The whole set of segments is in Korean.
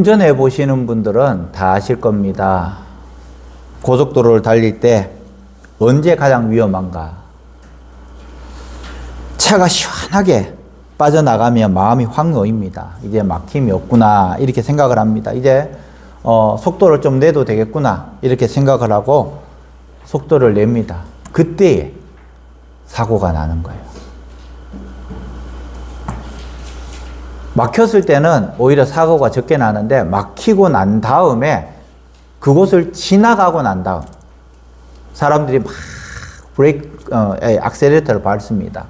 운전해 보시는 분들은 다 아실 겁니다. 고속도로를 달릴 때 언제 가장 위험한가? 차가 시원하게 빠져나가면 마음이 확 놓입니다. 이제 막힘이 없구나 이렇게 생각을 합니다. 이제 속도를 좀 내도 되겠구나 이렇게 생각을 하고 속도를 냅니다. 그때에 사고가 나는 거예요. 막혔을 때는 오히려 사고가 적게 나는데 막히고 난 다음에 그곳을 지나가고 난 다음 사람들이 막 악셀레이터를 밟습니다.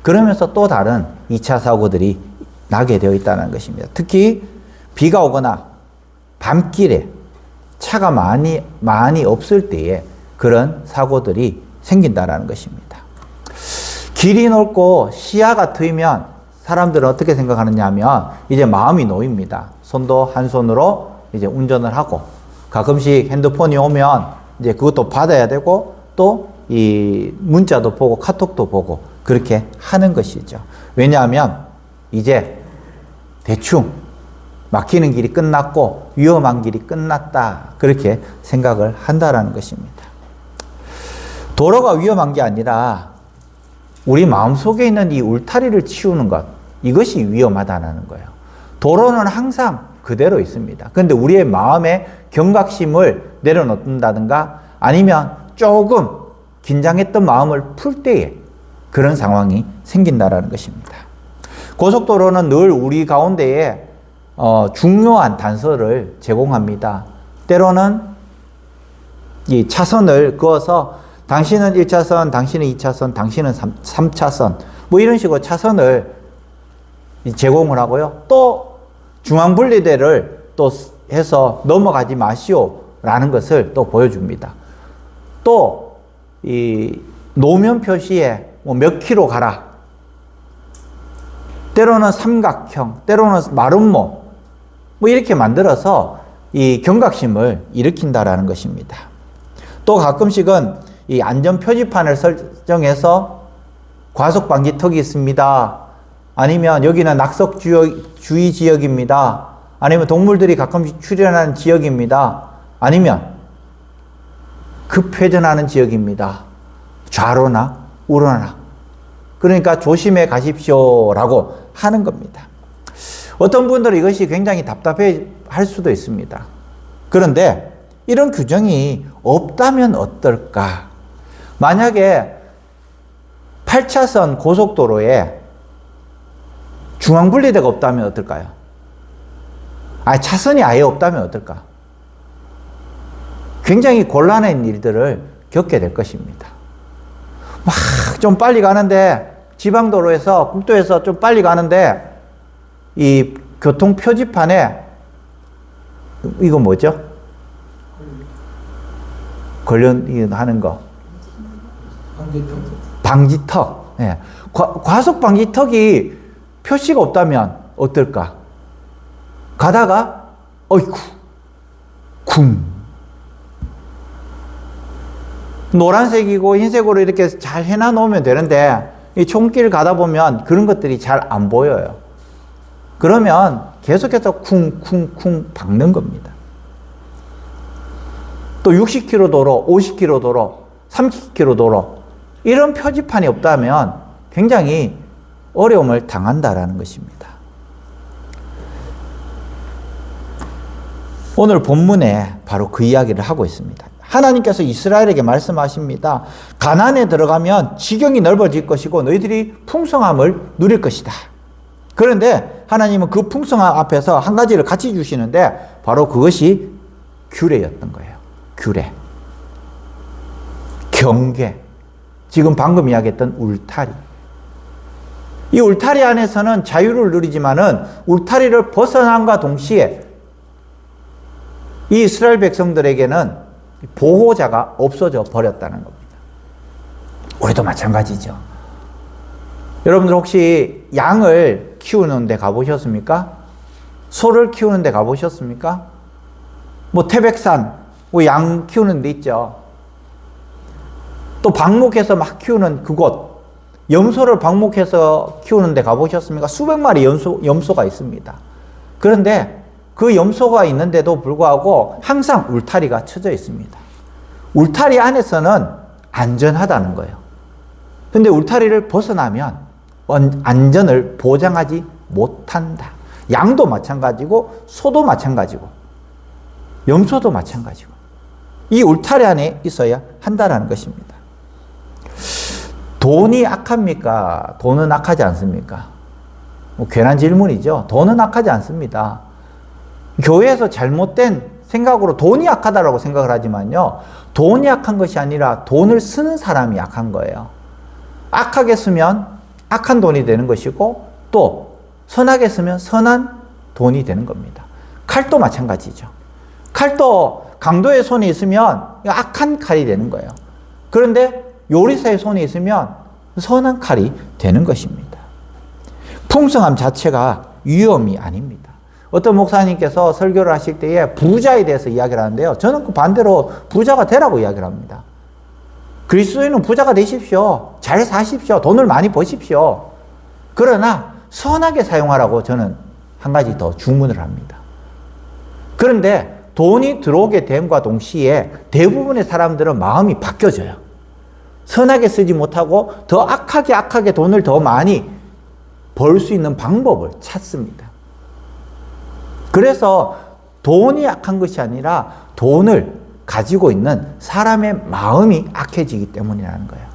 그러면서 또 다른 2차 사고들이 나게 되어 있다는 것입니다. 특히 비가 오거나 밤길에 차가 많이 없을 때에 그런 사고들이 생긴다는 것입니다. 길이 넓고 시야가 트이면 사람들은 어떻게 생각하느냐 하면 이제 마음이 놓입니다. 손도 한 손으로 이제 운전을 하고 가끔씩 핸드폰이 오면 이제 그것도 받아야 되고 또 이 문자도 보고 카톡도 보고 그렇게 하는 것이죠. 왜냐하면 이제 대충 막히는 길이 끝났고 위험한 길이 끝났다 그렇게 생각을 한다라는 것입니다. 도로가 위험한 게 아니라 우리 마음속에 있는 이 울타리를 치우는 것 이것이 위험하다는 거예요. 도로는 항상 그대로 있습니다. 그런데 우리의 마음의 경각심을 내려놓는다든가 아니면 조금 긴장했던 마음을 풀 때에 그런 상황이 생긴다라는 것입니다. 고속도로는 늘 우리 가운데에 중요한 단서를 제공합니다. 때로는 이 차선을 그어서 당신은 1차선, 당신은 2차선, 당신은 3차선 뭐 이런 식으로 차선을 제공을 하고요. 또 중앙분리대를 또 해서 넘어가지 마시오 라는 것을 또 보여줍니다. 또 이 노면 표시에 뭐 몇 킬로 가라. 때로는 삼각형, 때로는 마름모 뭐 이렇게 만들어서 이 경각심을 일으킨다라는 것입니다. 또 가끔씩은 이 안전 표지판을 설정해서 과속 방지턱이 있습니다. 아니면 여기는 낙석 주의 지역입니다. 아니면 동물들이 가끔씩 출현하는 지역입니다. 아니면 급회전하는 지역입니다. 좌로나 우로나. 그러니까 조심해 가십시오라고 하는 겁니다. 어떤 분들은 이것이 굉장히 답답해 할 수도 있습니다. 그런데 이런 규정이 없다면 어떨까? 만약에 8차선 고속도로에 중앙분리대가 없다면 어떨까요? 차선이 아예 없다면 어떨까? 굉장히 곤란한 일들을 겪게 될 것입니다. 막 좀 빨리 가는데 지방도로에서 국도에서 좀 빨리 가는데 이 교통 표지판에 이거 뭐죠? 하는 거. 방지턱. 예. 과속 방지턱이 표시가 없다면 어떨까? 가다가 어이쿠 쿵 노란색이고 흰색으로 이렇게 잘 해놔 놓으면 되는데 이 총길 가다 보면 그런 것들이 잘 안 보여요. 그러면 계속해서 쿵쿵쿵 박는 겁니다. 또 60km 도로, 50km 도로, 30km 도로 이런 표지판이 없다면 굉장히 어려움을 당한다라는 것입니다. 오늘 본문에 바로 그 이야기를 하고 있습니다. 하나님께서 이스라엘에게 말씀하십니다. 가나안에 들어가면 지경이 넓어질 것이고 너희들이 풍성함을 누릴 것이다. 그런데 하나님은 그 풍성함 앞에서 한 가지를 같이 주시는데 바로 그것이 규례였던 거예요. 규례. 경계. 지금 방금 이야기했던 울타리. 이 울타리 안에서는 자유를 누리지만은 울타리를 벗어남과 동시에 이 이스라엘 백성들에게는 보호자가 없어져 버렸다는 겁니다. 우리도 마찬가지죠. 여러분들 혹시 양을 키우는 데 가보셨습니까? 소를 키우는 데 가보셨습니까? 뭐 태백산, 뭐 양 키우는 데 있죠. 또 방목해서 막 키우는 그곳, 염소를 방목해서 키우는 데 가보셨습니까? 수백 마리 염소가 있습니다. 그런데 그 염소가 있는데도 불구하고 항상 울타리가 쳐져 있습니다. 울타리 안에서는 안전하다는 거예요. 근데 울타리를 벗어나면 안전을 보장하지 못한다. 양도 마찬가지고 소도 마찬가지고 염소도 마찬가지고 이 울타리 안에 있어야 한다는 것입니다. 돈이 악합니까? 돈은 악하지 않습니까? 괜한 질문이죠. 돈은 악하지 않습니다. 교회에서 잘못된 생각으로 돈이 악하다고 생각을 하지만요, 돈이 악한 것이 아니라 돈을 쓰는 사람이 악한 거예요. 악하게 쓰면 악한 돈이 되는 것이고, 또 선하게 쓰면 선한 돈이 되는 겁니다. 칼도 마찬가지죠. 칼도 강도의 손이 있으면 악한 칼이 되는 거예요. 그런데 요리사의 손이 있으면 선한 칼이 되는 것입니다. 풍성함 자체가 위험이 아닙니다. 어떤 목사님께서 설교를 하실 때에 부자에 대해서 이야기를 하는데요. 저는 그 반대로 부자가 되라고 이야기를 합니다. 그리스도인은 부자가 되십시오. 잘 사십시오. 돈을 많이 버십시오. 그러나 선하게 사용하라고 저는 한 가지 더 주문을 합니다. 그런데 돈이 들어오게 됨과 동시에 대부분의 사람들은 마음이 바뀌어져요. 선하게 쓰지 못하고 더 악하게 돈을 더 많이 벌 수 있는 방법을 찾습니다. 그래서 돈이 악한 것이 아니라 돈을 가지고 있는 사람의 마음이 악해지기 때문이라는 거예요.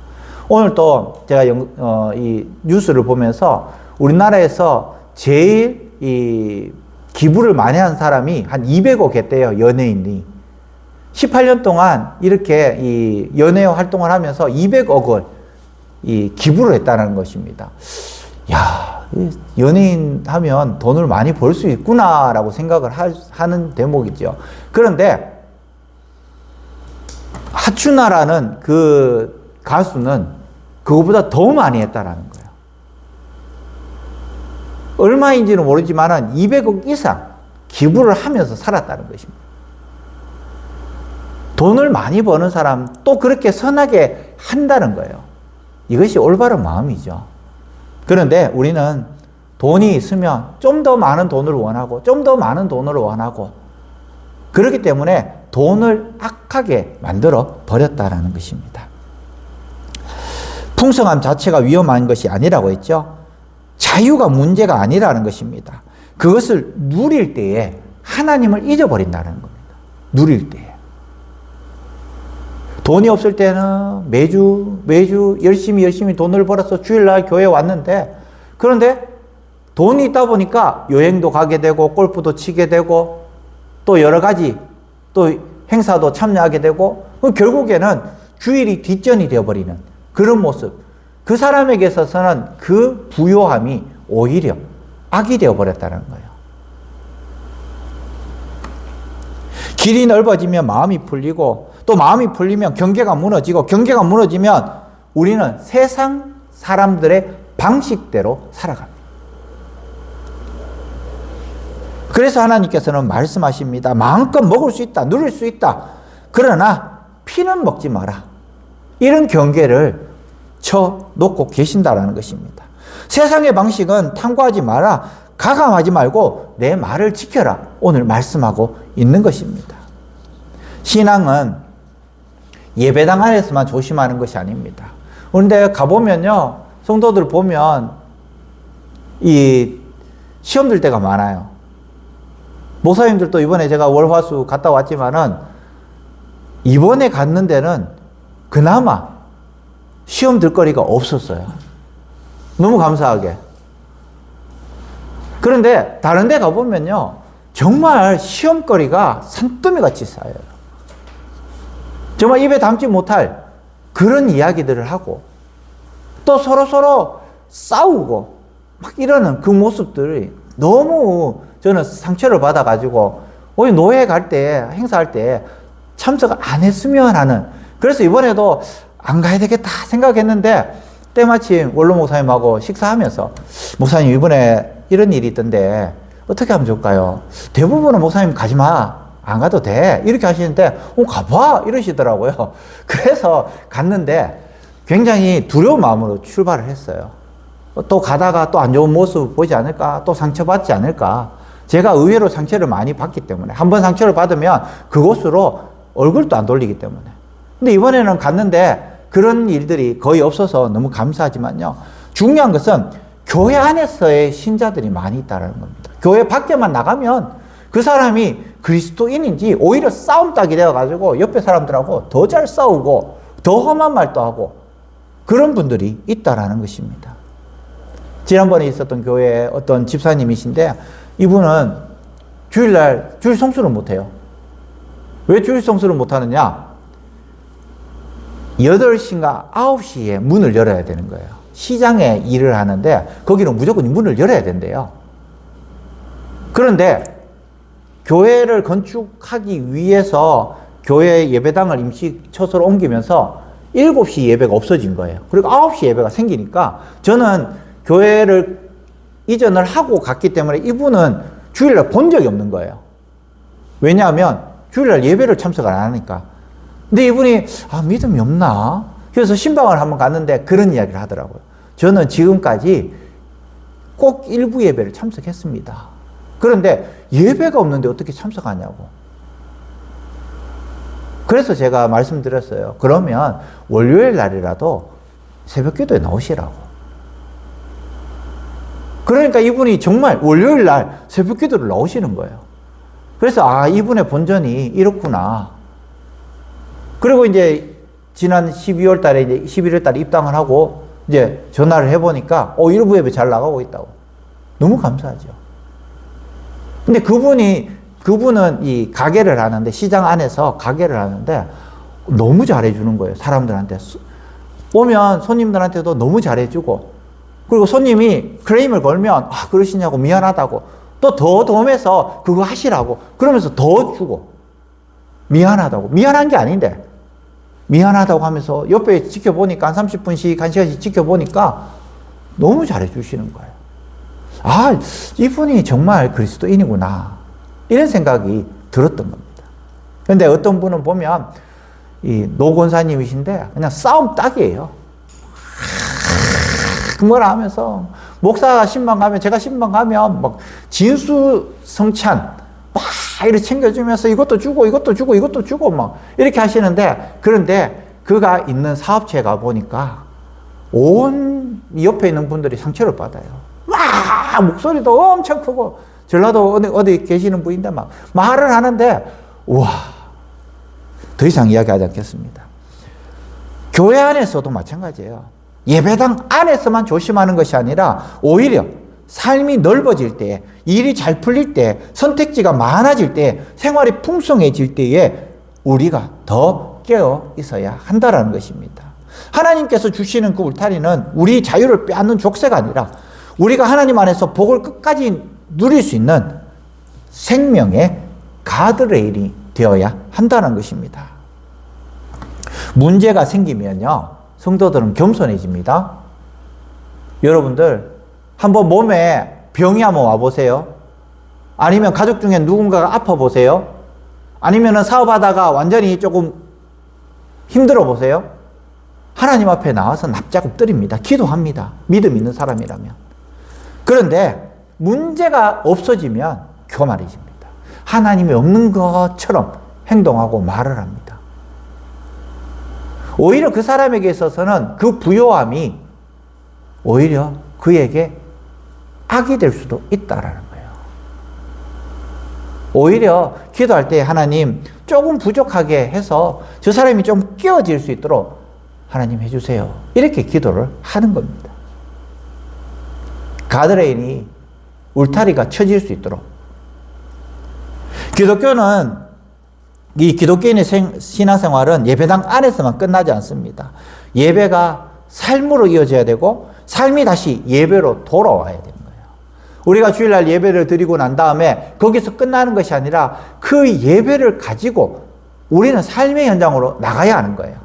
오늘 또 제가 이 뉴스를 보면서 우리나라에서 제일 이 기부를 많이 한 사람이 한 200억 했대요, 연예인이. 18년 동안 이렇게 이 연예 활동을 하면서 200억을 이 기부를 했다는 것입니다. 야, 연예인 하면 돈을 많이 벌 수 있구나라고 생각을 하는 대목이죠. 그런데 하춘아라는 그 가수는 그거보다 더 많이 했다라는 거예요. 얼마인지는 모르지만 200억 이상 기부를 하면서 살았다는 것입니다. 돈을 많이 버는 사람, 또 그렇게 선하게 한다는 거예요. 이것이 올바른 마음이죠. 그런데 우리는 돈이 있으면 좀 더 많은 돈을 원하고, 좀 더 많은 돈을 원하고, 그렇기 때문에 돈을 악하게 만들어 버렸다라는 것입니다. 풍성함 자체가 위험한 것이 아니라고 했죠. 자유가 문제가 아니라는 것입니다. 그것을 누릴 때에 하나님을 잊어버린다는 겁니다. 누릴 때에. 돈이 없을 때는 매주 열심히 돈을 벌어서 주일날 교회에 왔는데, 그런데 돈이 있다 보니까 여행도 가게 되고 골프도 치게 되고 또 여러 가지 또 행사도 참여하게 되고 결국에는 주일이 뒷전이 되어버리는 그런 모습. 그 사람에게 있어서는 그 부요함이 오히려 악이 되어버렸다는 거예요. 길이 넓어지면 마음이 풀리고, 또 마음이 풀리면 경계가 무너지고, 경계가 무너지면 우리는 세상 사람들의 방식대로 살아갑니다. 그래서 하나님께서는 말씀하십니다. 마음껏 먹을 수 있다, 누릴 수 있다. 그러나 피는 먹지 마라. 이런 경계를 쳐놓고 계신다라는 것입니다. 세상의 방식은 탐구하지 마라, 가감하지 말고 내 말을 지켜라. 오늘 말씀하고 있는 것입니다. 신앙은 예배당 안에서만 조심하는 것이 아닙니다. 그런데 가보면요, 성도들 보면 이 시험 들 때가 많아요. 목사님들도 이번에 제가 월화수 갔다 왔지만은 이번에 갔는 데는 그나마 시험 들 거리가 없었어요. 너무 감사하게. 그런데 다른 데 가보면요, 정말 시험거리가 산더미같이 쌓여요. 정말 입에 담지 못할 그런 이야기들을 하고, 또 서로 싸우고 막 이러는 그 모습들이 너무 저는 상처를 받아가지고 노예 갈 때, 행사할 때 참석 안 했으면 하는, 그래서 이번에도 안 가야 되겠다 생각했는데 때마침 원로 목사님하고 식사하면서, 목사님 이번에 이런 일이 있던데 어떻게 하면 좋을까요? 대부분은 목사님 가지 마, 안 가도 돼, 이렇게 하시는데 가봐 이러시더라고요. 그래서 갔는데 굉장히 두려운 마음으로 출발을 했어요. 또 가다가 또 안 좋은 모습 보지 않을까, 또 상처받지 않을까. 제가 의외로 상처를 많이 받기 때문에, 한번 상처를 받으면 그곳으로 얼굴도 안 돌리기 때문에. 근데 이번에는 갔는데 그런 일들이 거의 없어서 너무 감사하지만요. 중요한 것은 교회 안에서의 신자들이 많이 있다는 겁니다. 교회 밖에만 나가면 그 사람이 그리스도인인지 오히려 싸움닭이 되어가지고 옆에 사람들하고 더 잘 싸우고 더 험한 말도 하고 그런 분들이 있다라는 것입니다. 지난번에 있었던 교회에 어떤 집사님이신데 이분은 주일날 주일 성수를 못해요. 왜 주일 성수를 못하느냐? 8시인가 9시에 문을 열어야 되는 거예요. 시장에 일을 하는데 거기는 무조건 문을 열어야 된대요. 그런데 교회를 건축하기 위해서 교회 예배당을 임시 처소로 옮기면서 7시 예배가 없어진 거예요. 그리고 9시 예배가 생기니까 저는 교회를 이전을 하고 갔기 때문에 이분은 주일날 본 적이 없는 거예요. 왜냐하면 주일날 예배를 참석을 안 하니까. 근데 이분이 믿음이 없나? 그래서 신방을 한번 갔는데 그런 이야기를 하더라고요. 저는 지금까지 꼭 일부 예배를 참석했습니다. 그런데 예배가 없는데 어떻게 참석하냐고. 그래서 제가 말씀드렸어요. 그러면 월요일 날이라도 새벽 기도에 나오시라고. 그러니까 이분이 정말 월요일 날 새벽 기도를 나오시는 거예요. 그래서 이분의 본전이 이렇구나. 그리고 이제 지난 12월 달에 이제 11월 달에 입당을 하고 이제 전화를 해보니까 일부 예배 잘 나가고 있다고. 너무 감사하죠. 근데 그분은 이 가게를 하는데, 시장 안에서 가게를 하는데 너무 잘해주는 거예요. 사람들한테. 오면 손님들한테도 너무 잘해주고, 그리고 손님이 클레임을 걸면, 그러시냐고 미안하다고, 또 더 덤해서 그거 하시라고, 그러면서 더 주고, 미안하다고. 미안한 게 아닌데, 미안하다고 하면서 옆에 지켜보니까 한 30분씩, 1시간씩 지켜보니까 너무 잘해주시는 거예요. 이분이 정말 그리스도인이구나. 이런 생각이 들었던 겁니다. 그런데 어떤 분은 보면, 이 노권사님이신데, 그냥 싸움 딱이에요. 뭐라 하면서, 목사가 신방 가면, 제가 신방 가면, 막, 진수성찬, 막, 이렇게 챙겨주면서 이것도 주고, 이것도 주고, 이것도 주고, 막, 이렇게 하시는데, 그런데 그가 있는 사업체가 보니까, 온 옆에 있는 분들이 상처를 받아요. 와! 목소리도 엄청 크고, 전라도 어디 계시는 분인데 막 말을 하는데, 우와! 더 이상 이야기하지 않겠습니다. 교회 안에서도 마찬가지예요. 예배당 안에서만 조심하는 것이 아니라, 오히려 삶이 넓어질 때, 일이 잘 풀릴 때, 선택지가 많아질 때, 생활이 풍성해질 때에 우리가 더 깨어 있어야 한다는 것입니다. 하나님께서 주시는 그 울타리는 우리 자유를 빼앗는 족쇄가 아니라 우리가 하나님 안에서 복을 끝까지 누릴 수 있는 생명의 가드레일이 되어야 한다는 것입니다. 문제가 생기면요, 성도들은 겸손해집니다. 여러분들 한번 몸에 병이 한번 와보세요. 아니면 가족 중에 누군가가 아파 보세요. 아니면 사업하다가 완전히 조금 힘들어 보세요. 하나님 앞에 나와서 납작 엎드립니다. 기도합니다. 믿음 있는 사람이라면. 그런데 문제가 없어지면 교만해집니다. 하나님이 없는 것처럼 행동하고 말을 합니다. 오히려 그 사람에게 있어서는 그 부요함이 오히려 그에게 악이 될 수도 있다라는 거예요. 오히려 기도할 때 하나님 조금 부족하게 해서 저 사람이 좀 끼워질 수 있도록 하나님 해주세요. 이렇게 기도를 하는 겁니다. 가드레인이, 울타리가 쳐질 수 있도록. 기독교는, 이 기독교인의 신앙생활은 예배당 안에서만 끝나지 않습니다. 예배가 삶으로 이어져야 되고, 삶이 다시 예배로 돌아와야 되는 거예요. 우리가 주일날 예배를 드리고 난 다음에 거기서 끝나는 것이 아니라 그 예배를 가지고 우리는 삶의 현장으로 나가야 하는 거예요.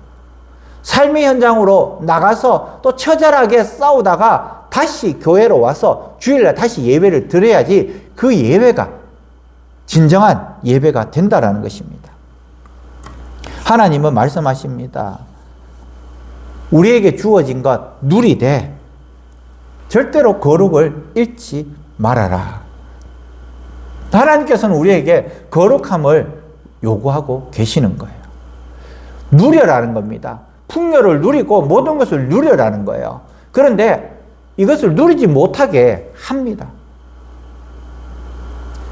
삶의 현장으로 나가서 또 처절하게 싸우다가 다시 교회로 와서 주일날 다시 예배를 드려야지 그 예배가 진정한 예배가 된다라는 것입니다. 하나님은 말씀하십니다. 우리에게 주어진 것 누리되 절대로 거룩을 잃지 말아라. 하나님께서는 우리에게 거룩함을 요구하고 계시는 거예요. 누려라는 겁니다. 풍요를 누리고 모든 것을 누려라는 거예요. 그런데 이것을 누리지 못하게 합니다.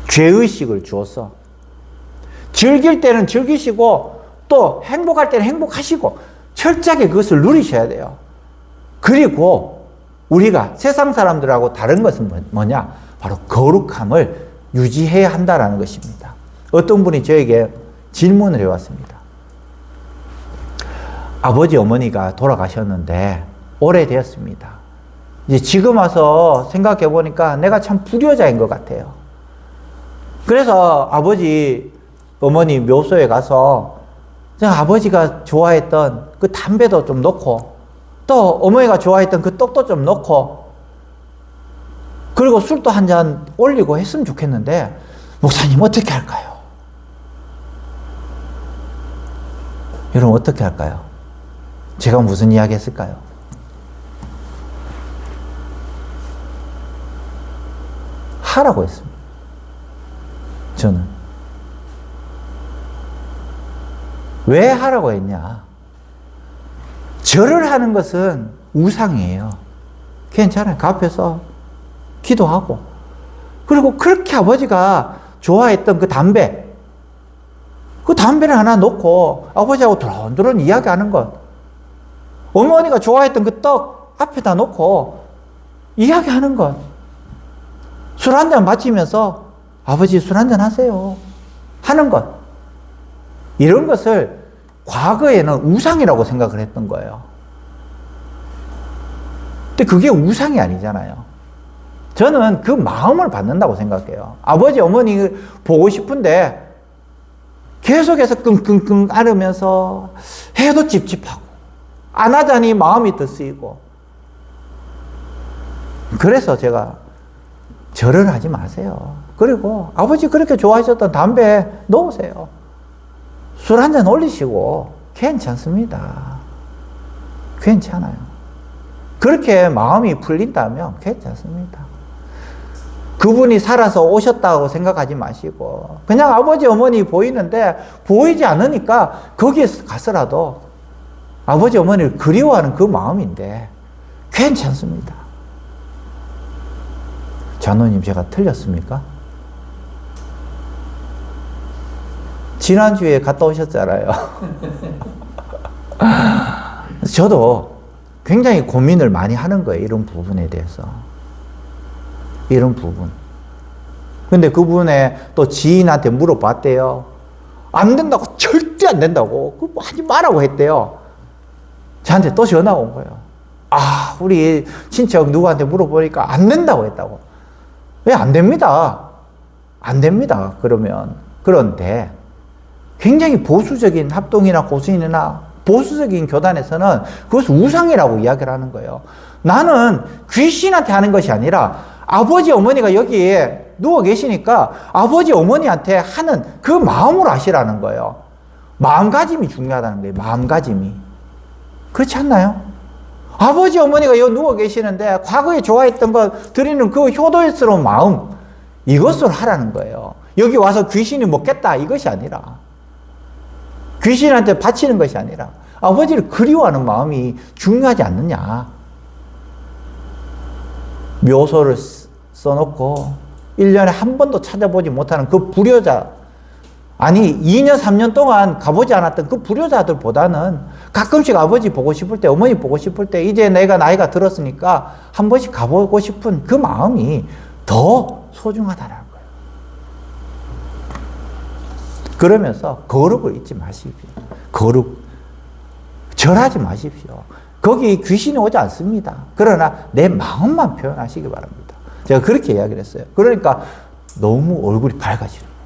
죄의식을 주어서 즐길 때는 즐기시고 또 행복할 때는 행복하시고 철저하게 그것을 누리셔야 돼요. 그리고 우리가 세상 사람들하고 다른 것은 뭐냐? 바로 거룩함을 유지해야 한다는 것입니다. 어떤 분이 저에게 질문을 해왔습니다. 아버지 어머니가 돌아가셨는데 오래되었습니다. 이제 지금 와서 생각해 보니까 내가 참 불효자인 것 같아요. 그래서 아버지 어머니 묘소에 가서 아버지가 좋아했던 그 담배도 좀 넣고 또 어머니가 좋아했던 그 떡도 좀 넣고 그리고 술도 한 잔 올리고 했으면 좋겠는데 목사님 어떻게 할까요? 여러분 어떻게 할까요? 제가 무슨 이야기 했을까요? 하라고 했습니다. 저는. 왜 하라고 했냐? 절을 하는 것은 우상이에요. 괜찮아요. 그 앞에서 기도하고. 그리고 그렇게 아버지가 좋아했던 그 담배를 하나 놓고 아버지하고 드론드론 이야기하는 것. 어머니가 좋아했던 그 떡 앞에다 놓고 이야기하는 것. 술 한잔 마시면서 아버지 술 한잔 하세요. 하는 것. 이런 것을 과거에는 우상이라고 생각을 했던 거예요. 근데 그게 우상이 아니잖아요. 저는 그 마음을 받는다고 생각해요. 아버지, 어머니 보고 싶은데 계속해서 끙끙끙 앓으면서 해도 찝찝하고 안 하자니 마음이 더 쓰이고 그래서 제가 절을 하지 마세요. 그리고 아버지 그렇게 좋아하셨던 담배 놓으세요. 술 한잔 올리시고 괜찮습니다. 괜찮아요. 그렇게 마음이 풀린다면 괜찮습니다. 그분이 살아서 오셨다고 생각하지 마시고 그냥 아버지 어머니 보이는데 보이지 않으니까 거기에 가서라도 아버지 어머니를 그리워하는 그 마음인데 괜찮습니다. 장로님 제가 틀렸습니까? 지난주에 갔다 오셨잖아요. 저도 굉장히 고민을 많이 하는 거예요. 이런 부분에 대해서. 이런 부분. 근데 그분의 또 지인한테 물어봤대요. 안 된다고, 절대 안 된다고. 그거 하지 말라고 했대요. 저한테 또 전화가 온 거예요. 아, 우리 친척 누구한테 물어보니까 안 된다고 했다고. 왜 안 됩니다. 안 됩니다. 그러면. 그런데 굉장히 보수적인 합동이나 고수인이나 보수적인 교단에서는 그것을 우상이라고 이야기를 하는 거예요. 나는 귀신한테 하는 것이 아니라 아버지 어머니가 여기에 누워 계시니까 아버지 어머니한테 하는 그 마음으로 하시라는 거예요. 마음가짐이 중요하다는 거예요. 마음가짐이. 그렇지 않나요? 아버지 어머니가 여기 누워 계시는데 과거에 좋아했던 거 드리는 그 효도스러운 마음 이것을 하라는 거예요. 여기 와서 귀신이 먹겠다 이것이 아니라 귀신한테 바치는 것이 아니라 아버지를 그리워하는 마음이 중요하지 않느냐. 묘소를 써놓고 1년에 한 번도 찾아보지 못하는 그 불효자, 아니 2년 3년 동안 가보지 않았던 그 불효자들보다는 가끔씩 아버지 보고 싶을 때, 어머니 보고 싶을 때 이제 내가 나이가 들었으니까 한 번씩 가보고 싶은 그 마음이 더 소중하다는 거예요. 그러면서 거룩을 잊지 마십시오. 거룩. 절하지 마십시오. 거기 귀신이 오지 않습니다. 그러나 내 마음만 표현하시기 바랍니다. 제가 그렇게 이야기를 했어요. 그러니까 너무 얼굴이 밝아지는 거예요.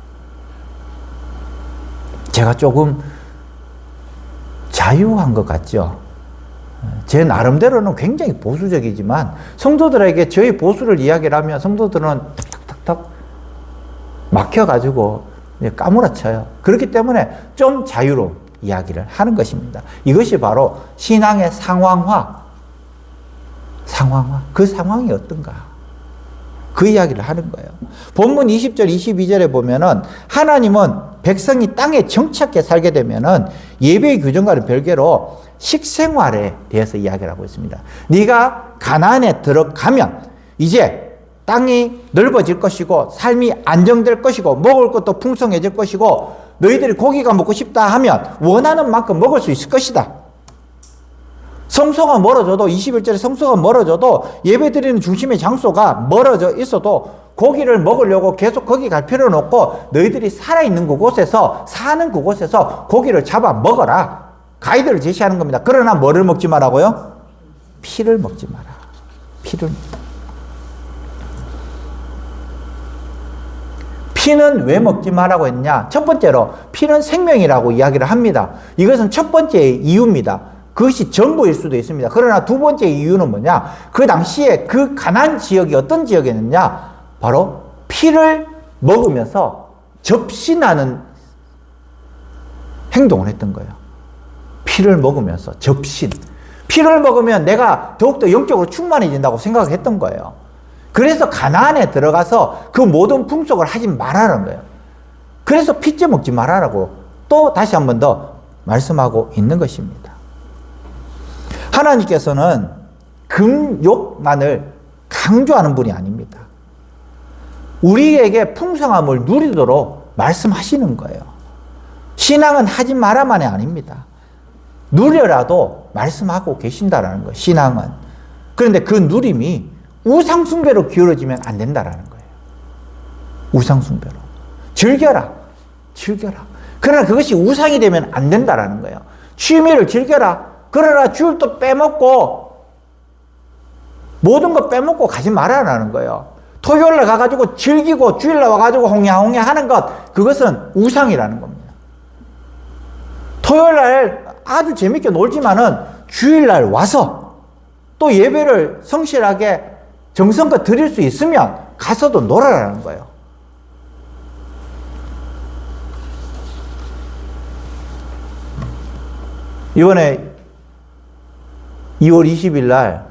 제가 조금 자유한 것 같죠? 제 나름대로는 굉장히 보수적이지만 성도들에게 저희 보수를 이야기를 하면 성도들은 탁탁탁탁 막혀가지고 까무라쳐요. 그렇기 때문에 좀 자유로운 이야기를 하는 것입니다. 이것이 바로 신앙의 상황화. 상황화. 그 상황이 어떤가? 그 이야기를 하는 거예요. 본문 20절, 22절에 보면은 하나님은 백성이 땅에 정착해 살게 되면은 예배의 규정과는 별개로 식생활에 대해서 이야기를 하고 있습니다. 네가 가나안에 들어가면 이제 땅이 넓어질 것이고 삶이 안정될 것이고 먹을 것도 풍성해질 것이고 너희들이 고기가 먹고 싶다 하면 원하는 만큼 먹을 수 있을 것이다. 성소가 멀어져도 21절에 성소가 멀어져도 예배드리는 중심의 장소가 멀어져 있어도 고기를 먹으려고 계속 거기 갈 필요는 없고 너희들이 살아있는 그곳에서 사는 그곳에서 고기를 잡아 먹어라. 가이드를 제시하는 겁니다. 그러나 뭐를 먹지 말라고요? 피를 먹지 마라. 피를. 피는 왜 먹지 말라고 했냐? 첫 번째로 피는 생명이라고 이야기를 합니다. 이것은 첫 번째 이유입니다. 그것이 전부일 수도 있습니다. 그러나 두 번째 이유는 뭐냐? 그 당시에 그 가나안 지역이 어떤 지역이었느냐? 바로 피를 먹으면서 접신하는 행동을 했던 거예요. 피를 먹으면서 접신. 피를 먹으면 내가 더욱더 영적으로 충만해진다고 생각했던 거예요. 그래서 가나안에 들어가서 그 모든 풍속을 하지 말라는 거예요. 그래서 피째 먹지 말라고 또 다시 한 번 더 말씀하고 있는 것입니다. 하나님께서는 금욕만을 강조하는 분이 아닙니다. 우리에게 풍성함을 누리도록 말씀하시는 거예요. 신앙은 하지 마라만이 아닙니다. 누려라도 말씀하고 계신다라는 거예요. 신앙은. 그런데 그 누림이 우상숭배로 기울어지면 안 된다라는 거예요. 우상숭배로. 즐겨라. 즐겨라. 그러나 그것이 우상이 되면 안 된다라는 거예요. 취미를 즐겨라. 그러나 주일 또 빼먹고 모든 거 빼먹고 가지 말아라는 거예요. 토요일날 가가지고 즐기고 주일날 와가지고 홍야홍야 하는 것, 그것은 우상이라는 겁니다. 토요일날 아주 재밌게 놀지만은 주일날 와서 또 예배를 성실하게 정성껏 드릴 수 있으면 가서도 놀아라는 거예요. 이번에 2월 20일 날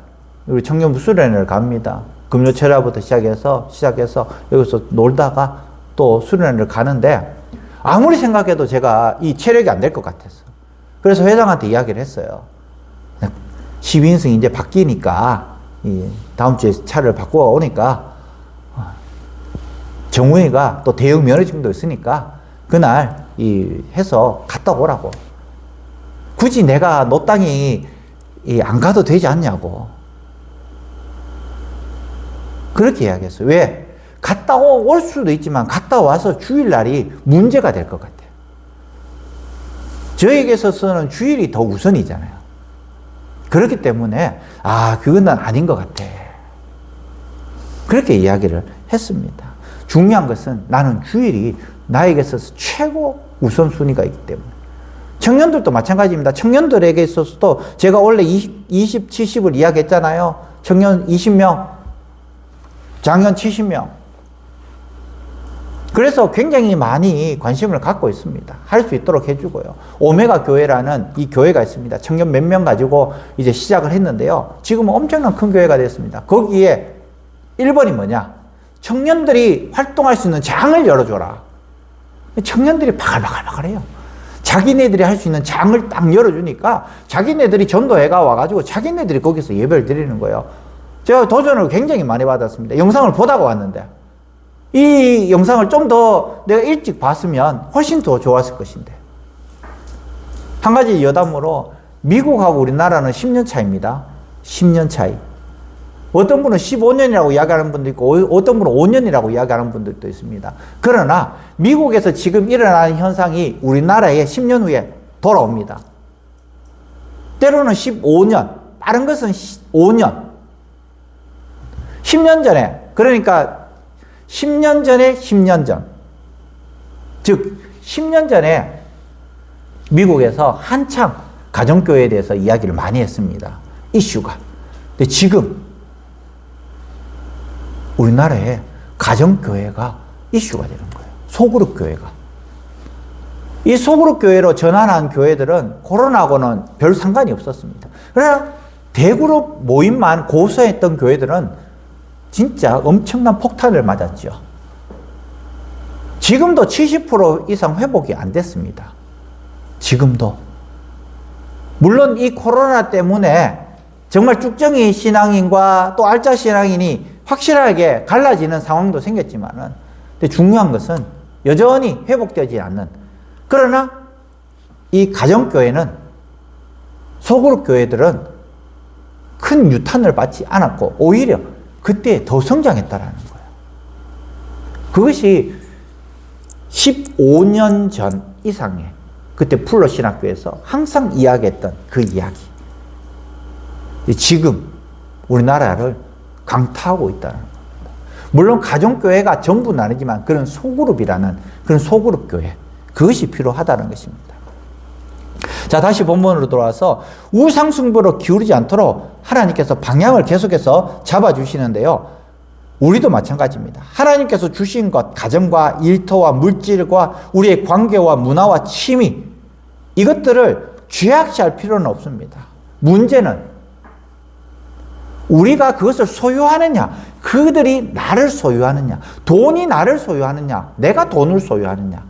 우리 청년부 수련회를 갑니다. 금요철야부터 시작해서 여기서 놀다가 또 수련회를 가는데 아무리 생각해도 제가 이 체력이 안 될 것 같았어. 그래서 회장한테 이야기를 했어요. 12인승 이제 바뀌니까 다음 주에 차를 바꾸어 오니까 정우이가 또 대형 면허증도 있으니까 그날 해서 갔다 오라고. 굳이 내가 너 땅이 안 가도 되지 않냐고. 그렇게 이야기했어요. 왜? 갔다 올 수도 있지만 갔다 와서 주일날이 문제가 될 것 같아요. 저에게서는 주일이 더 우선이잖아요. 그렇기 때문에 그건 난 아닌 것 같아. 그렇게 이야기를 했습니다. 중요한 것은 나는 주일이 나에게 있어서 최고 우선순위가 있기 때문에. 청년들도 마찬가지입니다. 청년들에게 있어서도 제가 원래 20, 70을 이야기했잖아요. 청년 20명, 장년 70명. 그래서 굉장히 많이 관심을 갖고 있습니다. 할 수 있도록 해주고요. 오메가 교회라는 이 교회가 있습니다. 청년 몇 명 가지고 이제 시작을 했는데요. 지금은 엄청난 큰 교회가 됐습니다. 거기에 1번이 뭐냐? 청년들이 활동할 수 있는 장을 열어줘라. 청년들이 바글바글바글해요. 자기네들이 할 수 있는 장을 딱 열어주니까 자기네들이 전도회가 와가지고 자기네들이 거기서 예배를 드리는 거예요. 제가 도전을 굉장히 많이 받았습니다. 영상을 보다가 왔는데 이 영상을 좀 더 내가 일찍 봤으면 훨씬 더 좋았을 것인데. 한 가지 여담으로 미국하고 우리나라는 10년 차입니다. 10년 차이. 어떤 분은 15년이라고 이야기하는 분도 있고 어떤 분은 5년이라고 이야기하는 분들도 있습니다. 그러나 미국에서 지금 일어나는 현상이 우리나라에 10년 후에 돌아옵니다. 때로는 15년, 빠른 것은 5년. 10년 전에, 그러니까 10년 전에 10년 전. 즉 10년 전에 미국에서 한창 가정교회에 대해서 이야기를 많이 했습니다. 이슈가. 근데 지금 우리나라에 가정교회가 이슈가 되는 거예요. 소그룹 교회가. 이 소그룹 교회로 전환한 교회들은 코로나하고는 별 상관이 없었습니다. 그러나 대그룹 모임만 고수했던 교회들은 진짜 엄청난 폭탄을 맞았죠. 지금도 70% 이상 회복이 안 됐습니다. 지금도. 물론 이 코로나 때문에 정말 쭉정이 신앙인과 또 알짜 신앙인이 확실하게 갈라지는 상황도 생겼지만은, 근데 중요한 것은 여전히 회복되지 않는, 그러나 이 가정교회는, 소그룹 교회들은 큰 유탄을 받지 않았고 오히려 그때 더 성장했다라는 거예요. 그것이 15년 전 이상의 그때 풀로 신학교에서 항상 이야기했던 그 이야기. 지금 우리나라를 강타하고 있다는 겁니다. 물론 가정교회가 전부는 아니지만 그런 소그룹이라는 그런 소그룹 교회, 그것이 필요하다는 것입니다. 자, 다시 본문으로 돌아와서 우상숭배로 기울이지 않도록 하나님께서 방향을 계속해서 잡아주시는데요. 우리도 마찬가지입니다. 하나님께서 주신 것, 가정과 일터와 물질과 우리의 관계와 문화와 취미, 이것들을 죄악시할 필요는 없습니다. 문제는 우리가 그것을 소유하느냐, 그들이 나를 소유하느냐, 돈이 나를 소유하느냐, 내가 돈을 소유하느냐,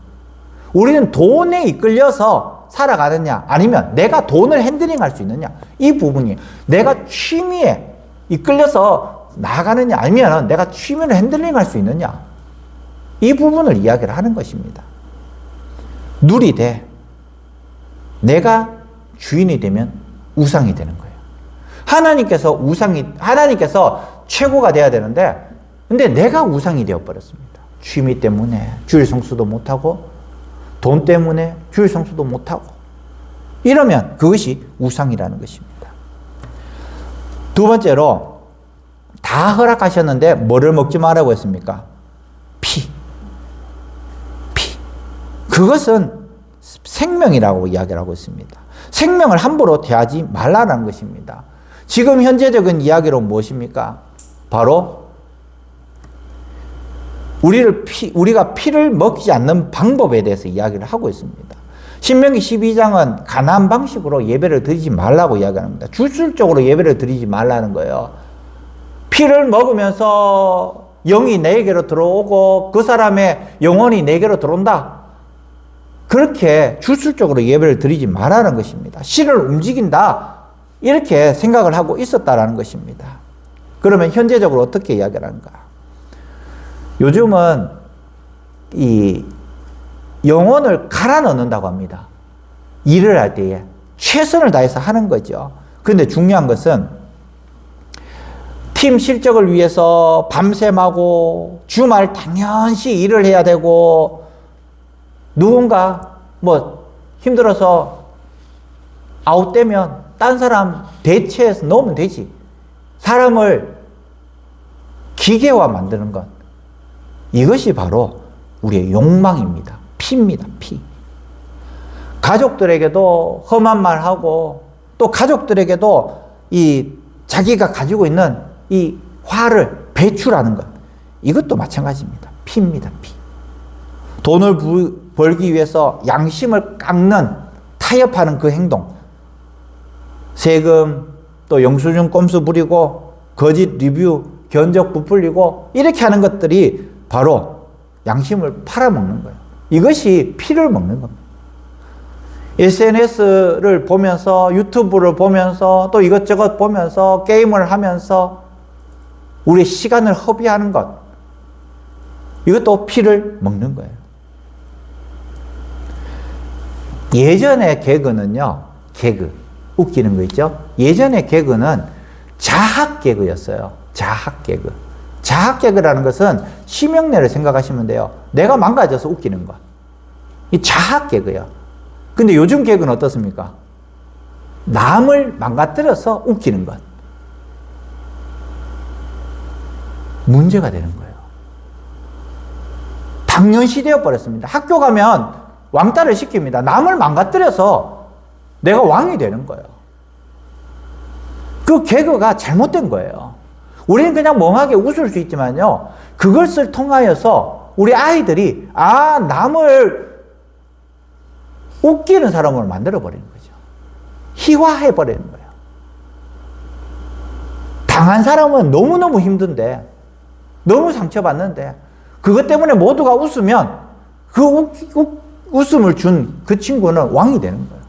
우리는 돈에 이끌려서 살아가느냐, 아니면 내가 돈을 핸들링할 수 있느냐, 이 부분이, 내가 취미에 이끌려서 나아가느냐, 아니면 내가 취미를 핸들링할 수 있느냐, 이 부분을 이야기를 하는 것입니다. 누리되 내가 주인이 되면 우상이 되는 거예요. 하나님께서 최고가 돼야 되는데, 근데 내가 우상이 되어버렸습니다. 취미 때문에 주일 성수도 못하고, 돈 때문에 주일 성수도 못하고, 이러면 그것이 우상이라는 것입니다. 두 번째로, 다 허락하셨는데 뭐를 먹지 말라고 했습니까? 피. 그것은 생명이라고 이야기를 하고 있습니다. 생명을 함부로 대하지 말라는 것입니다. 지금 현재적인 이야기로 무엇입니까? 바로 우리가 피를 먹지 않는 방법에 대해서 이야기를 하고 있습니다. 신명기 12장은 가나안 방식으로 예배를 드리지 말라고 이야기합니다. 주술적으로 예배를 드리지 말라는 거예요. 피를 먹으면서 영이 내게로 들어오고 그 사람의 영혼이 내게로 들어온다. 그렇게 주술적으로 예배를 드리지 말라는 것입니다. 신을 움직인다. 이렇게 생각을 하고 있었다라는 것입니다. 그러면 현재적으로 어떻게 이야기를 하는가? 요즘은 이 영혼을 갈아 넣는다고 합니다. 일을 할 때에 최선을 다해서 하는 거죠. 그런데 중요한 것은 팀 실적을 위해서 밤샘하고 주말 당연시 일을 해야 되고, 누군가 힘들어서 아웃되면 딴 사람 대체해서 넣으면 되지. 사람을 기계화 만드는 것, 이것이 바로 우리의 욕망입니다. 피입니다. 피. 가족들에게도 험한 말하고, 또 가족들에게도 이 자기가 가지고 있는 이 화를 배출하는 것, 이것도 마찬가지입니다. 피입니다. 피. 돈을 벌기 위해서 양심을 깎는, 타협하는 그 행동, 세금, 또 영수증 꼼수 부리고, 거짓 리뷰, 견적 부풀리고, 이렇게 하는 것들이 바로 양심을 팔아먹는 거예요. 이것이 피를 먹는 겁니다. SNS를 보면서, 유튜브를 보면서, 또 이것저것 보면서, 게임을 하면서 우리의 시간을 허비하는 것, 이것도 피를 먹는 거예요. 예전의 개그는요, 웃기는 거 있죠? 예전의 개그는 자학 개그였어요. 자학 개그. 자학 개그라는 것은 심형래를 생각하시면 돼요. 내가 망가져서 웃기는 거. 이 자학 개그예요. 근데 요즘 개그는 어떻습니까? 남을 망가뜨려서 웃기는 것. 문제가 되는 거예요. 당연시 되어버렸습니다. 학교 가면 왕따를 시킵니다. 남을 망가뜨려서 내가 왕이 되는 거예요. 그 개그가 잘못된 거예요. 우리는 그냥 멍하게 웃을 수 있지만요, 그것을 통하여서 우리 아이들이 남을 웃기는 사람으로 만들어버리는 거죠. 희화해버리는 거예요. 당한 사람은 너무너무 힘든데 너무 상처받는데 그것 때문에 모두가 웃으면 그 웃음을 준 그 친구는 왕이 되는 거예요.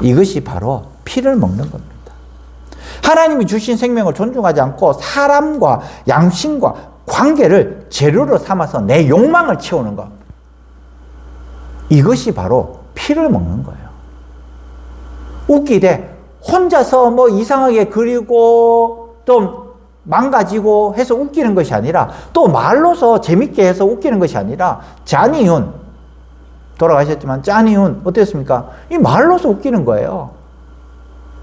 이것이 바로 피를 먹는 겁니다. 하나님이 주신 생명을 존중하지 않고 사람과 양심과 관계를 재료로 삼아서 내 욕망을 채우는 것. 이것이 바로 피를 먹는 거예요. 웃기되 혼자서 뭐 이상하게 그리고 또 망가지고 해서 웃기는 것이 아니라 또 말로서 재밌게 해서 웃기는 것이 아니라 잔이윤 돌아가셨지만 잔이윤 어땠습니까? 이 말로서 웃기는 거예요.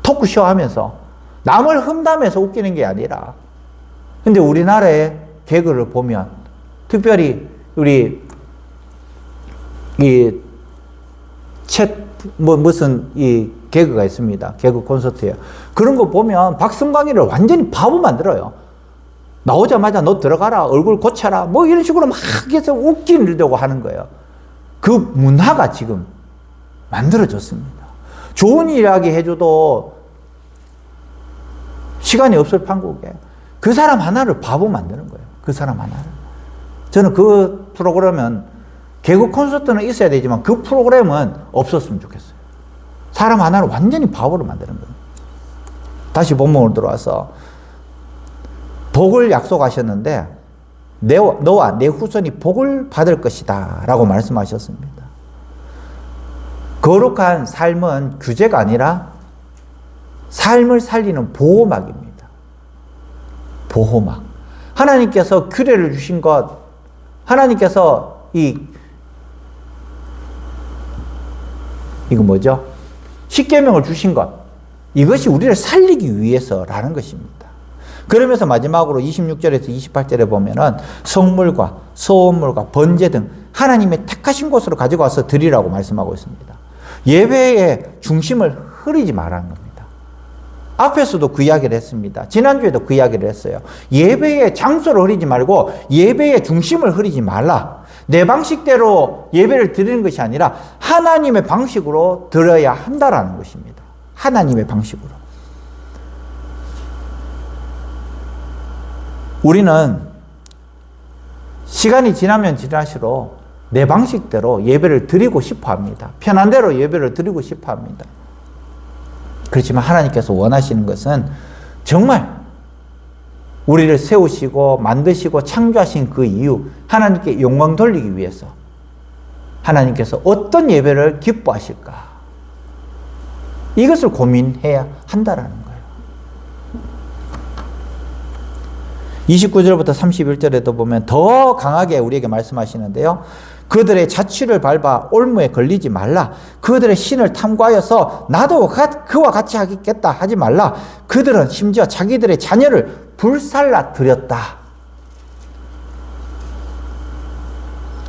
토크쇼 하면서 남을 흠담해서 웃기는 게 아니라. 근데 우리나라의 개그를 보면 특별히 우리 무슨 이 개그가 있습니다. 개그 콘서트에. 그런 거 보면 박성광이를 완전히 바보 만들어요. 나오자마자 너 들어가라, 얼굴 고쳐라, 뭐 이런 식으로 막 해서 웃기려고 하는 거예요. 그 문화가 지금 만들어졌습니다. 좋은 이야기 해줘도 시간이 없을 판국에 그 사람 하나를 바보 만드는 거예요. 그 사람 하나를. 저는 그 프로그램은 개그 콘서트는 있어야 되지만 그 프로그램은 없었으면 좋겠어요. 사람 하나를 완전히 바보로 만드는 거예요. 다시 본문으로 들어와서 복을 약속하셨는데 너와 내 후손이 복을 받을 것이다 라고 말씀하셨습니다. 거룩한 삶은 규제가 아니라 삶을 살리는 보호막입니다. 보호막. 하나님께서 규례를 주신 것, 하나님께서 이거 뭐죠? 십계명을 주신 것, 이것이 우리를 살리기 위해서라는 것입니다. 그러면서 마지막으로 26절에서 28절에 보면은 성물과 소원물과 번제 등 하나님의 택하신 곳으로 가지고 와서 드리라고 말씀하고 있습니다. 예배의 중심을 흐리지 말라는 겁니다. 앞에서도 그 이야기를 했습니다. 지난주에도 그 이야기를 했어요. 예배의 장소를 흐리지 말고 예배의 중심을 흐리지 말라. 내 방식대로 예배를 드리는 것이 아니라 하나님의 방식으로 드려야 한다라는 것입니다. 하나님의 방식으로. 우리는 시간이 지나면 지날수록 내 방식대로 예배를 드리고 싶어 합니다. 편한 대로 예배를 드리고 싶어 합니다. 그렇지만 하나님께서 원하시는 것은 정말 우리를 세우시고 만드시고 창조하신 그 이유, 하나님께 영광 돌리기 위해서 하나님께서 어떤 예배를 기뻐하실까? 이것을 고민해야 한다라는 거예요. 29절부터 31절에도 보면 더 강하게 우리에게 말씀하시는데요. 그들의 자취를 밟아 올무에 걸리지 말라. 그들의 신을 탐구하여서 나도 그와 같이 하겠다 하지 말라. 그들은 심지어 자기들의 자녀를 불살라 드렸다.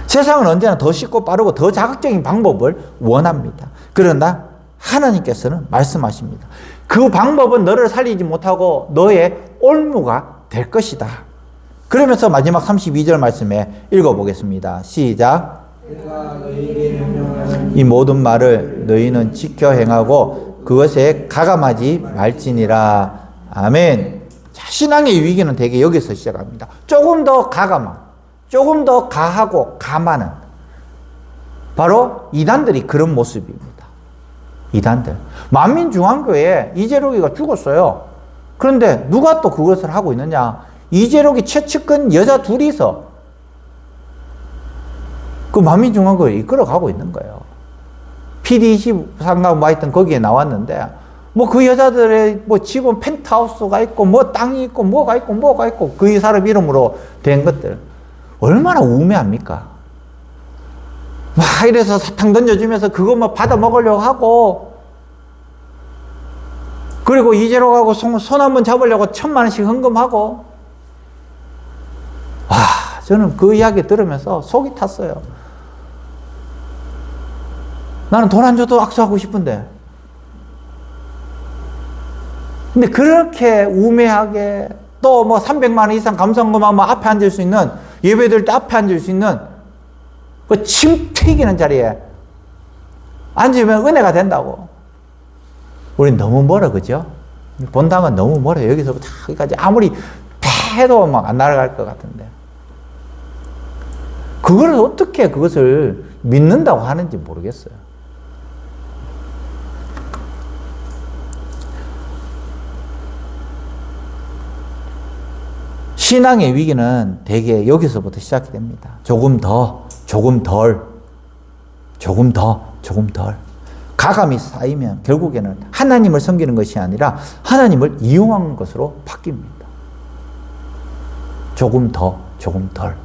세상은 언제나 더 쉽고 빠르고 더 자극적인 방법을 원합니다. 그러나 하나님께서는 말씀하십니다. 그 방법은 너를 살리지 못하고 너의 올무가 될 것이다. 그러면서 마지막 32절 말씀에 읽어보겠습니다. 시작. 이 모든 말을 너희는 지켜 행하고 그것에 가감하지 말지니라. 아멘. 자, 신앙의 위기는 대개 여기서 시작합니다. 조금 더 가감함, 조금 더 가하고 감하는 바로 이단들이 그런 모습입니다. 이단들. 만민중앙교회에 이재록이가 죽었어요. 그런데 누가 또 그것을 하고 있느냐? 이재록이 최측근 여자 둘이서 그 만민중앙교회를 이끌어가고 있는 거예요. PD24인가 뭐 하여튼 거기에 나왔는데 뭐 그 여자들의 뭐 집은 펜트하우스가 있고 뭐 땅이 있고 뭐가 있고 그 사람 이름으로 된 것들 얼마나 우매합니까? 막 이래서 사탕 던져주면서 그것만 받아 먹으려고 하고 그리고 이재록하고 손 한번 잡으려고 1,000,000원씩 헌금하고 저는 그 이야기 들으면서 속이 탔어요. 나는 돈 안 줘도 악수하고 싶은데 근데 그렇게 우매하게 또 뭐 300만 원 이상 감성금하면 앞에 앉을 수 있는 예배드릴 때 앞에 앉을 수 있는 그 침 튀기는 자리에 앉으면 은혜가 된다고. 우린 너무 멀어, 그죠? 본당은 너무 멀어요. 여기서부터 여기까지 아무리 패도 막 안 날아갈 것 같은데. 그걸 어떻게 그것을 믿는다고 하는지 모르겠어요. 신앙의 위기는 대개 여기서부터 시작이 됩니다. 조금 더, 조금 덜, 조금 더, 조금 덜. 가감이 쌓이면 결국에는 하나님을 섬기는 것이 아니라 하나님을 이용하는 것으로 바뀝니다. 조금 더, 조금 덜.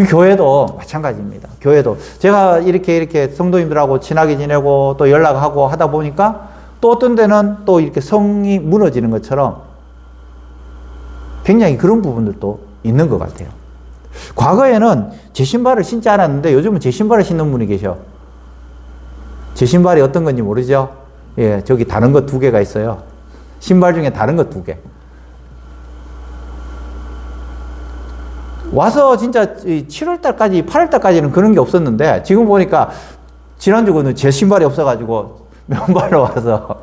교회도 마찬가지입니다. 교회도 제가 이렇게 성도님들하고 친하게 지내고 또 연락하고 하다 보니까 또 어떤 데는 또 이렇게 성이 무너지는 것처럼 굉장히 그런 부분들도 있는 것 같아요. 과거에는 제 신발을 신지 않았는데 요즘은 제 신발을 신는 분이 계셔. 제 신발이 어떤 건지 모르죠? 예, 저기 다른 거 2개가 있어요. 신발 중에 다른 거 2개. 와서 진짜 7월달까지, 8월달까지는 그런 게 없었는데 지금 보니까 지난주에는 제 신발이 없어가지고 맨발로 와서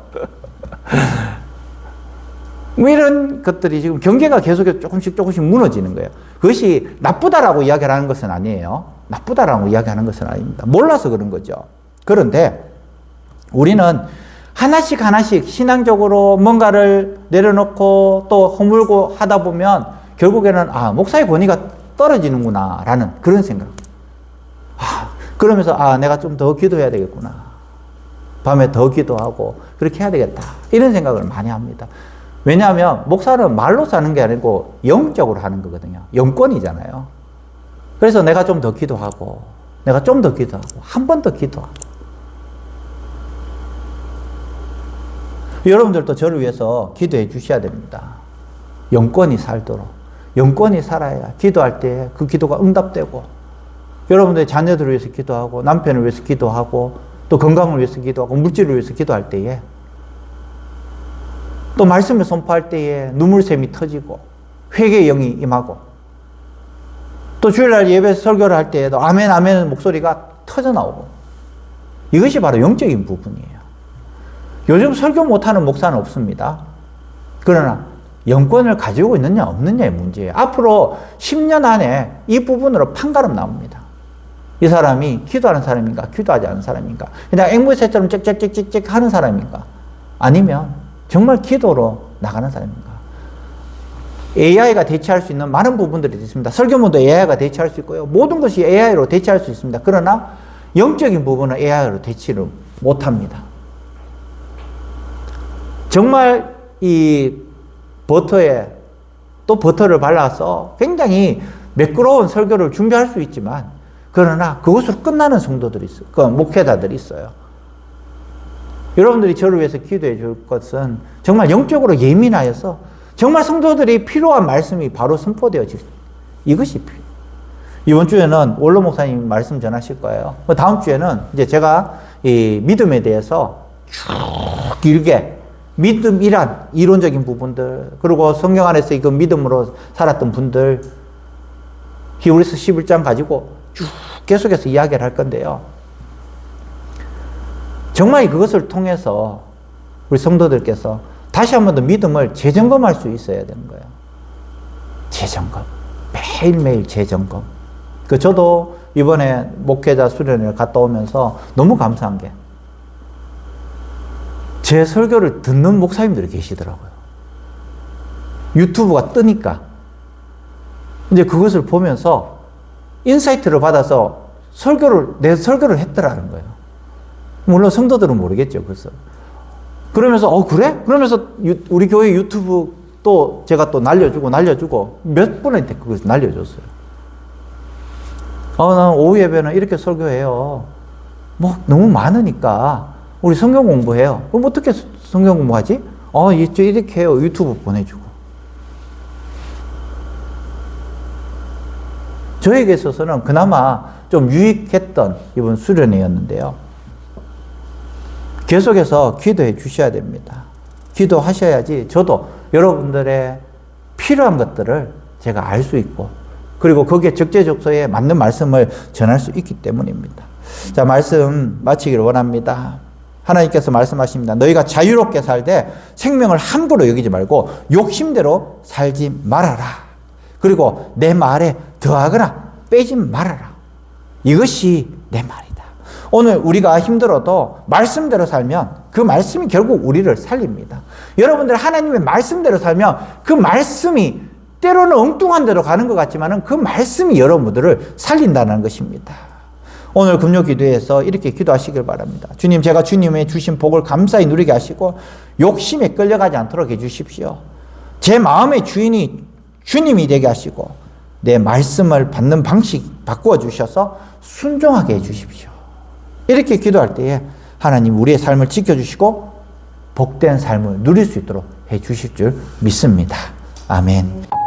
뭐 이런 것들이 지금 경계가 계속 조금씩 무너지는 거예요. 그것이 나쁘다라고 이야기를 하는 것은 아니에요. 나쁘다라고 이야기하는 것은 아닙니다. 몰라서 그런 거죠. 그런데 우리는 하나씩 신앙적으로 뭔가를 내려놓고 또 허물고 하다 보면 결국에는 목사의 권위가 떨어지는구나 라는 그런 생각. 그러면서 내가 좀 더 기도해야 되겠구나. 밤에 더 기도하고 그렇게 해야 되겠다. 이런 생각을 많이 합니다. 왜냐하면 목사는 말로 사는 게 아니고 영적으로 하는 거거든요. 영권이잖아요. 그래서 내가 좀 더 기도하고 내가 좀 더 기도하고 한 번 더 기도하고 여러분들도 저를 위해서 기도해 주셔야 됩니다. 영권이 살도록. 영권이 살아야 기도할 때 그 기도가 응답되고 여러분들의 자녀들을 위해서 기도하고 남편을 위해서 기도하고 또 건강을 위해서 기도하고 물질을 위해서 기도할 때에 또 말씀을 선포할 때에 눈물샘이 터지고 회개의 영이 임하고 또 주일날 예배에서 설교를 할 때에도 아멘 아멘 목소리가 터져나오고 이것이 바로 영적인 부분이에요. 요즘 설교 못하는 목사는 없습니다. 그러나 영권을 가지고 있느냐 없느냐의 문제예요. 앞으로 10년 안에 이 부분으로 판가름 나옵니다. 이 사람이 기도하는 사람인가 기도하지 않는 사람인가 그냥 앵무새처럼 짹짹짹짹 하는 사람인가 아니면 정말 기도로 나가는 사람인가. AI가 대체할 수 있는 많은 부분들이 있습니다. 설교문도 AI가 대체할 수 있고요. 모든 것이 AI로 대체할 수 있습니다. 그러나 영적인 부분은 AI로 대체를 못합니다. 정말 이 버터에 또 버터를 발라서 굉장히 매끄러운 설교를 준비할 수 있지만 그러나 그것으로 끝나는 성도들이 있어요. 그 목회자들이 있어요. 여러분들이 저를 위해서 기도해 줄 것은 정말 영적으로 예민하여서 정말 성도들이 필요한 말씀이 바로 선포되어질 이것이 필요해요. 이번 주에는 원로 목사님 말씀 전하실 거예요. 다음 주에는 이제 제가 이 믿음에 대해서 쭉 길게 믿음이란 이론적인 부분들 그리고 성경 안에서 그 믿음으로 살았던 분들 히브리서 11장 가지고 쭉 계속해서 이야기를 할 건데요. 정말 그것을 통해서 우리 성도들께서 다시 한 번 더 믿음을 재점검할 수 있어야 되는 거예요. 재점검. 매일매일 재점검. 저도 이번에 목회자 수련회를 갔다 오면서 너무 감사한 게 제 설교를 듣는 목사님들이 계시더라고요. 유튜브가 뜨니까. 이제 그것을 보면서 인사이트를 받아서 내 설교를 했더라는 거예요. 물론 성도들은 모르겠죠, 그래서. 그러면서, 그래? 그러면서 우리 교회 유튜브 또 제가 또 날려주고 몇 분한테 그것을 날려줬어요. 나는 오후 예배는 이렇게 설교해요. 너무 많으니까 우리 성경 공부해요. 그럼 어떻게 성경 공부하지? 이렇게 해요. 유튜브 보내주고. 저에게 있어서는 그나마 좀 유익했던 이번 수련회였는데요. 계속해서 기도해 주셔야 됩니다. 기도하셔야지 저도 여러분들의 필요한 것들을 제가 알 수 있고 그리고 거기에 적재적소에 맞는 말씀을 전할 수 있기 때문입니다. 자, 말씀 마치기를 원합니다. 하나님께서 말씀하십니다. 너희가 자유롭게 살되 생명을 함부로 여기지 말고 욕심대로 살지 말아라. 그리고 내 말에 더하거나 빼지 말아라. 이것이 내 말이다. 오늘 우리가 힘들어도 말씀대로 살면 그 말씀이 결국 우리를 살립니다. 여러분들 하나님의 말씀대로 살면 그 말씀이 때로는 엉뚱한 대로 가는 것 같지만 그 말씀이 여러분들을 살린다는 것입니다. 오늘 금요기도에서 이렇게 기도하시길 바랍니다. 주님, 제가 주님의 주신 복을 감사히 누리게 하시고 욕심에 끌려가지 않도록 해주십시오. 제 마음의 주인이 주님이 되게 하시고 내 말씀을 받는 방식 바꾸어 주셔서 순종하게 해주십시오. 이렇게 기도할 때에 하나님 우리의 삶을 지켜주시고 복된 삶을 누릴 수 있도록 해주실 줄 믿습니다. 아멘.